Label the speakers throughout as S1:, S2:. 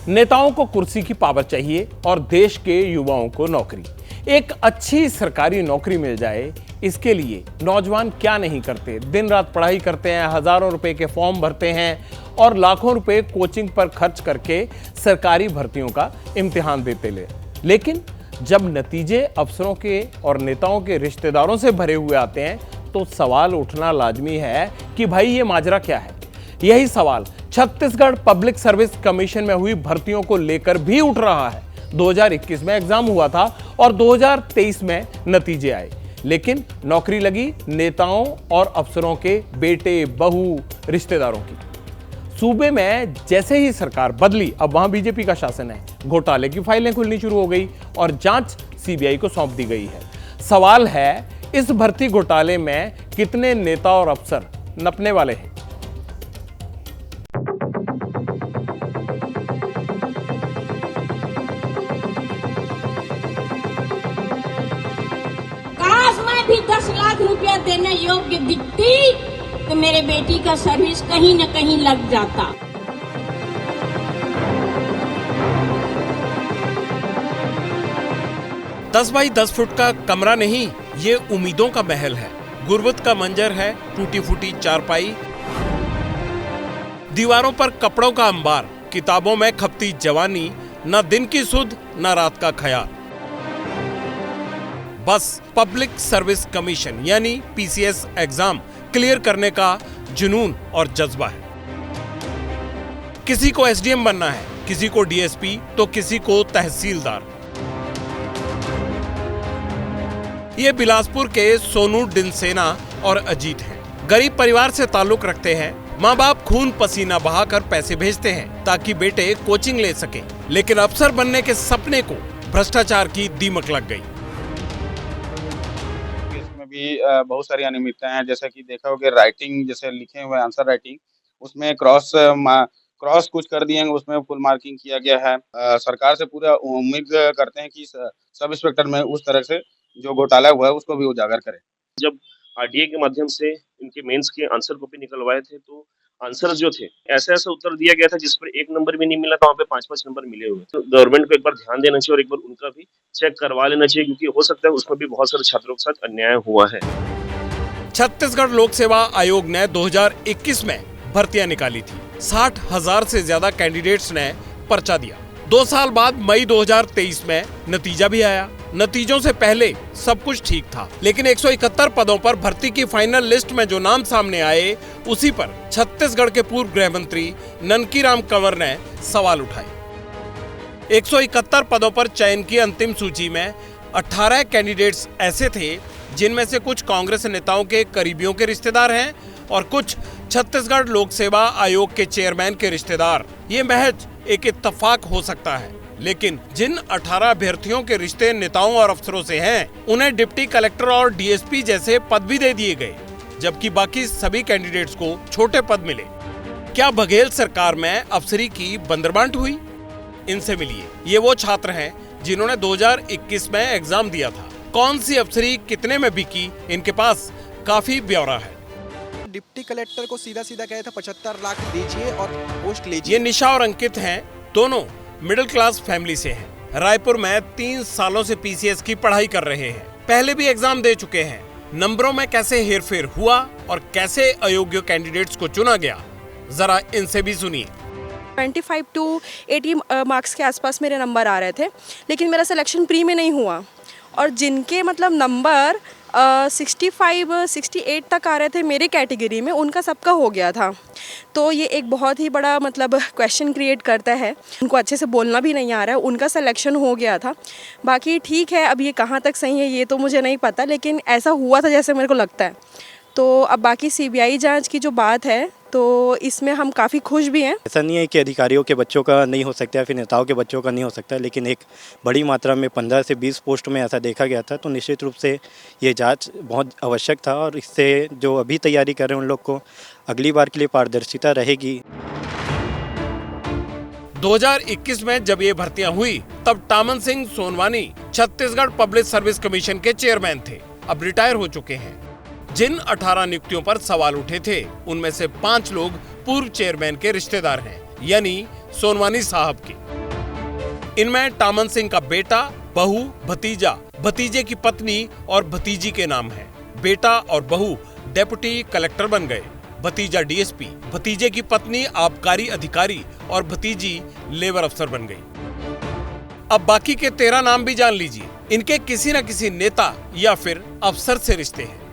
S1: नेताओं को कुर्सी की पावर चाहिए और देश के युवाओं को नौकरी। एक अच्छी सरकारी नौकरी मिल जाए, इसके लिए नौजवान क्या नहीं करते। दिन रात पढ़ाई करते हैं, हजारों रुपए के फॉर्म भरते हैं और लाखों रुपए कोचिंग पर खर्च करके सरकारी भर्तियों का इम्तिहान देते लेकिन जब नतीजे अफसरों के और नेताओं के रिश्तेदारों से भरे हुए आते हैं तो सवाल उठना लाजमी है कि भाई ये माजरा क्या है। यही सवाल छत्तीसगढ़ पब्लिक सर्विस कमीशन में हुई भर्तियों को लेकर भी उठ रहा है। 2021 में एग्जाम हुआ था और 2023 में नतीजे आए, लेकिन नौकरी लगी नेताओं और अफसरों के बेटे, बहू, रिश्तेदारों की। सूबे में जैसे ही सरकार बदली, अब वहां बीजेपी का शासन है, घोटाले की फाइलें खुलनी शुरू हो गई और जांच सीबीआई को सौंप दी गई है। सवाल है, इस भर्ती घोटाले में कितने नेता और अफसर नपने वाले हैं?
S2: काश मैं भी 10 लाख रुपया देने योग्य दिखती तो मेरे बेटी का सर्विस कहीं न कहीं लग जाता।
S1: दस बाई 10 फुट का कमरा नहीं, ये उम्मीदों का महल है। गुर्बत का मंजर है, टूटी फूटी चारपाई, दीवारों पर कपड़ों का अंबार, किताबों में खपती जवानी, न दिन की सुध न रात का ख्याल। बस पब्लिक सर्विस कमीशन यानी पीसीएस एग्जाम क्लियर करने का जुनून और जज्बा है। किसी को एसडीएम बनना है, किसी को डीएसपी तो किसी को तहसीलदार। ये बिलासपुर के सोनू डिंसेना और अजीत हैं। गरीब परिवार से ताल्लुक रखते हैं। माँ बाप खून पसीना बहाकर पैसे भेजते हैं ताकि बेटे कोचिंग ले सके, लेकिन अफसर बनने के सपने को भ्रष्टाचार की दीमक लग गई।
S3: इसमें भी बहुत सारी अनियमितताएं हैं, जैसे कि देखा होगा राइटिंग, जैसे लिखे हुए आंसर राइटिंग, उसमें क्रॉस कुछ कर दिए हैं, उसमें फुल मार्किंग किया गया है। सरकार से पूरा उम्मीद करते हैं कि सब इंस्पेक्टर में उस तरह से जो घोटाला हुआ है उसको भी उजागर करें।
S4: जब आरडीए के माध्यम से इनके मेंस के आंसर कॉपी निकलवाए थे तो आंसर जो थे ऐसा उत्तर दिया गया था जिस पर 1 नंबर भी नहीं मिला था, वहाँ पे 5-5 नंबर मिले हुए। तो गवर्नमेंट को एक बार ध्यान देना चाहिए और एक बार उनका भी चेक करवा लेना चाहिए, क्योंकि हो सकता है उसमें भी बहुत सारे छात्रों के साथ अन्याय हुआ है।
S1: छत्तीसगढ़ लोक सेवा आयोग ने 2021 में भर्तियां निकाली थी। 60,000 से ज्यादा कैंडिडेट्स ने पर्चा दिया। 2 साल बाद मई 2023 में नतीजा भी आया। नतीजों से पहले सब कुछ ठीक था, लेकिन 171 पदों पर भर्ती की फाइनल लिस्ट में जो नाम सामने आए, उसी पर छत्तीसगढ़ के पूर्व गृह मंत्री ननकीराम कंवर ने सवाल उठाए। 171 पदों पर चयन की अंतिम सूची में 18 कैंडिडेट्स ऐसे थे जिनमें से कुछ कांग्रेस नेताओं के करीबियों के रिश्तेदार हैं और कुछ छत्तीसगढ़ लोक सेवा आयोग के चेयरमैन के रिश्तेदार। ये महज एक इत्तेफाक हो सकता है, लेकिन जिन 18 अभ्यर्थियों के रिश्ते नेताओं और अफसरों से हैं, उन्हें डिप्टी कलेक्टर और डीएसपी जैसे पद भी दे दिए गए, जबकि बाकी सभी कैंडिडेट्स को छोटे पद मिले। क्या बघेल सरकार में अफसरी की बंदरबांट हुई? इनसे मिलिए। ये वो छात्र हैं जिन्होंने 2021 में एग्जाम दिया था। कौन सी अफसरी कितने में बिकी, इनके पास काफी ब्यौरा है।
S5: डिप्टी कलेक्टर को सीधा कहा था 75 लाख दीजिए और पोस्ट लीजिए।
S1: ये निशा और अंकित हैं, दोनों मिडिल क्लास फैमिली से हैं। रायपुर में 3 सालों से पीसीएस की पढ़ाई कर रहे हैं। पहले भी एग्जाम दे चुके हैं। नंबरों में कैसे हेरफेर हुआ और कैसे अयोग्य कैंडिडेट्स को चुना गया, जरा इनसे भी सुनिए।
S6: 25 to 80 मार्क्स के आसपास मेरे नंबर आ रहे थे, लेकिन मेरा सिलेक्शन प्री में नहीं हुआ। और जिनके मतलब नंबर 65-68 तक आ रहे थे मेरे कैटेगरी में, उनका सबका हो गया था। तो ये एक बहुत ही बड़ा मतलब क्वेश्चन क्रिएट करता है। उनको अच्छे से बोलना भी नहीं आ रहा है, उनका सिलेक्शन हो गया था। बाकी ठीक है, अब ये कहाँ तक सही है ये तो मुझे नहीं पता, लेकिन ऐसा हुआ था जैसे मेरे को लगता है। तो अब बाकी सीबीआई जांच की जो बात है, तो इसमें हम काफ़ी खुश भी हैं।
S7: ऐसा नहीं है कि अधिकारियों के बच्चों का नहीं हो सकता या फिर नेताओं के बच्चों का नहीं हो सकता, लेकिन एक बड़ी मात्रा में 15 से 20 पोस्ट में ऐसा देखा गया था। तो निश्चित रूप से ये जांच बहुत आवश्यक था और इससे जो अभी तैयारी कर रहे हैं उन लोग को अगली बार के लिए पारदर्शिता रहेगी।
S1: 2021 में जब ये भर्तियां हुई, तब Taman Singh Sonwani Chhattisgarh public service commission के चेयरमैन थे, अब रिटायर हो चुके हैं। जिन 18 नियुक्तियों पर सवाल उठे थे, उनमें से 5 लोग पूर्व चेयरमैन के रिश्तेदार हैं, यानी सोनवानी साहब के। इनमें टामन सिंह का बेटा, बहू, भतीजा, भतीजे की पत्नी और भतीजी के नाम है। बेटा और बहू डेप्यूटी कलेक्टर बन गए, भतीजा डीएसपी, भतीजे की पत्नी आबकारी अधिकारी और भतीजी लेबर अफसर बन गई। अब बाकी के 13 नाम भी जान लीजिए। इनके किसी न किसी नेता या फिर अफसर से रिश्ते हैं।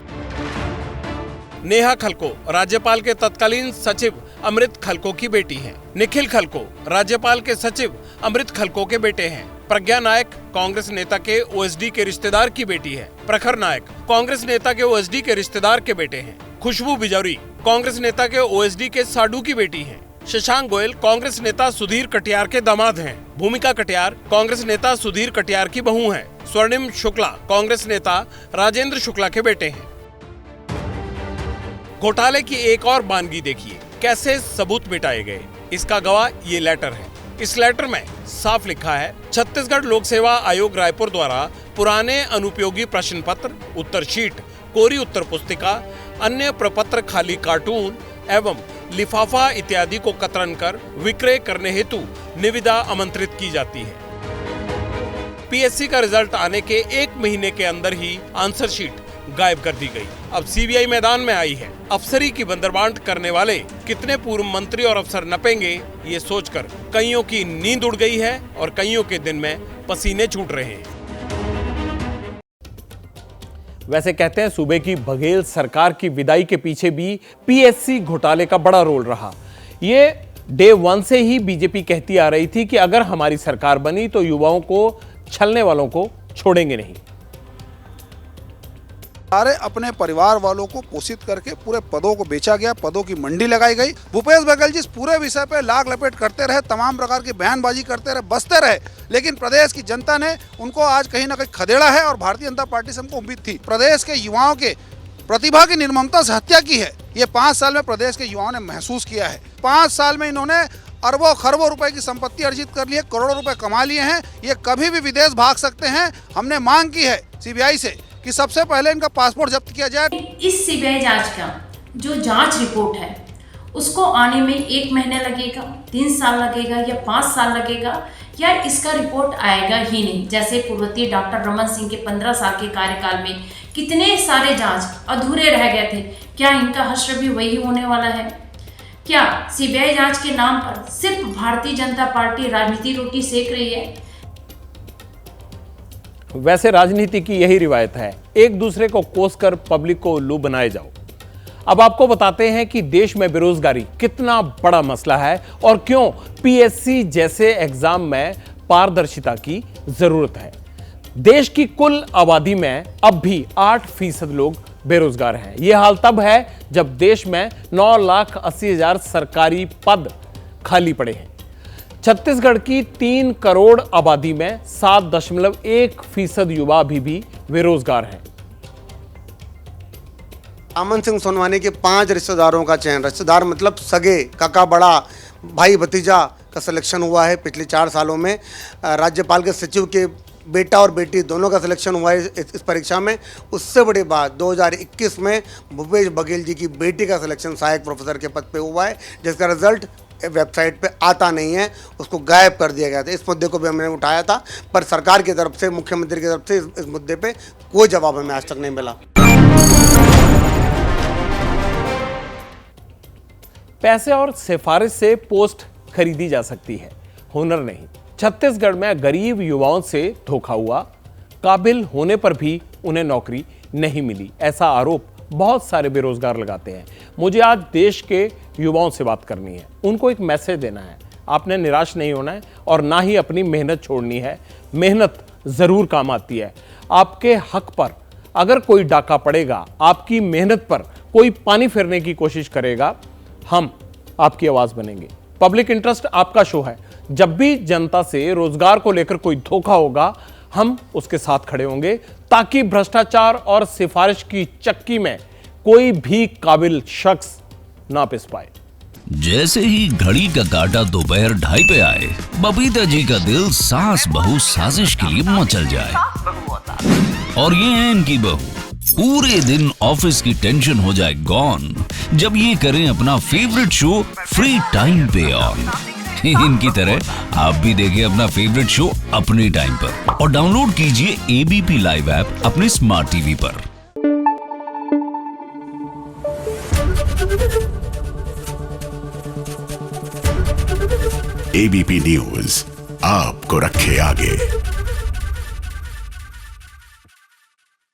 S1: नेहा खलको राज्यपाल के तत्कालीन सचिव अमृत खलको की बेटी हैं। निखिल खलको राज्यपाल के सचिव अमृत खलको के बेटे हैं। प्रज्ञा नायक कांग्रेस नेता के ओएसडी के रिश्तेदार की बेटी है। प्रखर नायक कांग्रेस नेता के ओएसडी के रिश्तेदार के बेटे हैं। खुशबू बिजौरी कांग्रेस नेता के ओएसडी के साडू की बेटी है। शशांक गोयल कांग्रेस नेता सुधीर कटियार के दामाद हैं। भूमिका कटियार कांग्रेस नेता सुधीर कटियार की बहू हैं। स्वर्णिम शुक्ला कांग्रेस नेता राजेंद्र शुक्ला के बेटे हैं। घोटाले की एक और बानगी देखिए, कैसे सबूत मिटाए गए। इसका गवाह ये लेटर है। इस लेटर में साफ लिखा है, छत्तीसगढ़ लोक सेवा आयोग रायपुर द्वारा पुराने अनुपयोगी प्रश्न पत्र, उत्तर शीट, कोरी उत्तर पुस्तिका, अन्य प्रपत्र, खाली कार्टून एवं लिफाफा इत्यादि को कतरन कर विक्रय करने हेतु निविदा आमंत्रित की जाती है। पीएससी का रिजल्ट आने के 1 महीने के अंदर ही आंसर शीट गायब कर दी गई। अब सीबीआई मैदान में आई है। अफसरी की बंदरबांट करने वाले कितने पूर्व मंत्री और अफसर नपेंगे, ये सोचकर कईयों की नींद उड़ गई है और कईयों के दिन में पसीने छूट रहे हैं। वैसे कहते हैं सूबे की बघेल सरकार की विदाई के पीछे भी पीएससी घोटाले का बड़ा रोल रहा। ये डे 1 से ही बीजेपी कहती आ रही थी कि अगर हमारी सरकार बनी तो युवाओं को छलने वालों को छोड़ेंगे नहीं।
S8: सारे अपने परिवार वालों को पोषित करके पूरे पदों को बेचा गया, पदों की मंडी लगाई गई। भूपेश बघेल जी इस पूरे विषय पे लाग लपेट करते रहे, तमाम प्रकार की बयानबाजी करते रहे, बसते रहे, लेकिन प्रदेश की जनता ने उनको आज कहीं ना कहीं खदेड़ा है और भारतीय जनता पार्टी से हमको उम्मीद थी। प्रदेश के युवाओं के प्रतिभा की निर्ममता से हत्या की है। ये 5 साल में प्रदेश के युवाओं ने महसूस किया है। 5 साल में इन्होंने अरबों खरबों रुपए की संपत्ति अर्जित कर ली है, करोड़ों रुपए कमा लिए हैं। ये कभी भी विदेश भाग सकते हैं। हमने मांग की है सीबीआई से कि सबसे पहले इनका पासपोर्ट जब्त किया जाए।
S9: इस सीबीआई जांच का जो जांच रिपोर्ट है उसको आने में 1 महीना लगेगा, 3 साल लगेगा या 5 साल लगेगा, या इसका रिपोर्ट आएगा ही नहीं। जैसे पूर्ववर्ती डॉक्टर रमन सिंह के 15 साल के कार्यकाल में कितने सारे जांच अधूरे रह गए थे, क्या इनका हश्र भी वही होने वाला है? क्या सीबीआई जांच के नाम पर सिर्फ भारतीय जनता पार्टी राजनीति रोटी सेक रही है?
S1: वैसे राजनीति की यही रिवायत है, एक दूसरे को कोसकर पब्लिक को उल्लू बनाए जाओ। अब आपको बताते हैं कि देश में बेरोजगारी कितना बड़ा मसला है और क्यों पीएससी जैसे एग्जाम में पारदर्शिता की जरूरत है। देश की कुल आबादी में अब भी 8% लोग बेरोजगार हैं। यह हाल तब है जब देश में 9,80,000 सरकारी पद खाली पड़े हैं। छत्तीसगढ़ की 3 करोड़ आबादी में 7.1% युवा अभी भी बेरोजगार हैं।
S10: टामन सिंह सोनवानी के 5 रिश्तेदारों का चयन, रिश्तेदार मतलब सगे, काका, बड़ा भाई, भतीजा का सिलेक्शन हुआ है पिछले 4 सालों में। राज्यपाल के सचिव के बेटा और बेटी दोनों का सिलेक्शन हुआ है इस परीक्षा में। उससे बड़ी बात 2021 में भूपेश बघेल जी की बेटी का सिलेक्शन सहायक प्रोफेसर के पद पे हुआ है, जिसका रिजल्ट वेबसाइट पे आता नहीं है, उसको गायब कर दिया गया था। इस मुद्दे को भी हमने उठाया था, पर सरकार की तरफ से, मुख्यमंत्री की तरफ से इस मुद्दे पे कोई जवाब हमें आज तक नहीं मिला।
S1: पैसे और सिफारिश से पोस्ट खरीदी जा सकती है, हुनर नहीं। छत्तीसगढ़ में गरीब युवाओं से धोखा हुआ, काबिल होने पर भी उन्हें नौकरी नहीं मिली, ऐसा आरोप बहुत सारे बेरोजगार लगाते हैं। मुझे आज देश के युवाओं से बात करनी है, उनको एक मैसेज देना है। आपने निराश नहीं होना है और ना ही अपनी मेहनत छोड़नी है। मेहनत जरूर काम आती है। आपके हक पर अगर कोई डाका पड़ेगा, आपकी मेहनत पर कोई पानी फेरने की कोशिश करेगा, हम आपकी आवाज बनेंगे। पब्लिक इंटरेस्ट आपका शो है। जब भी जनता से रोजगार को लेकर कोई धोखा होगा, हम उसके साथ खड़े होंगे ताकि भ्रष्टाचार और सिफारिश की चक्की में कोई भी काबिल शख्स ना पिस पाए।
S11: जैसे ही घड़ी का काटा दोपहर 2:30 पे आए, बबीता जी का दिल सास बहू साजिश के लिए मचल जाए। और ये है इनकी बहू, पूरे दिन ऑफिस की टेंशन हो जाए गॉन जब ये करें अपना फेवरेट शो फ्री टाइम पे ऑन। इनकी तरह आप भी देखिए अपना फेवरेट शो अपने टाइम पर और डाउनलोड कीजिए एबीपी लाइव ऐप अपने स्मार्ट टीवी पर।
S12: एबीपी न्यूज आपको रखे आगे।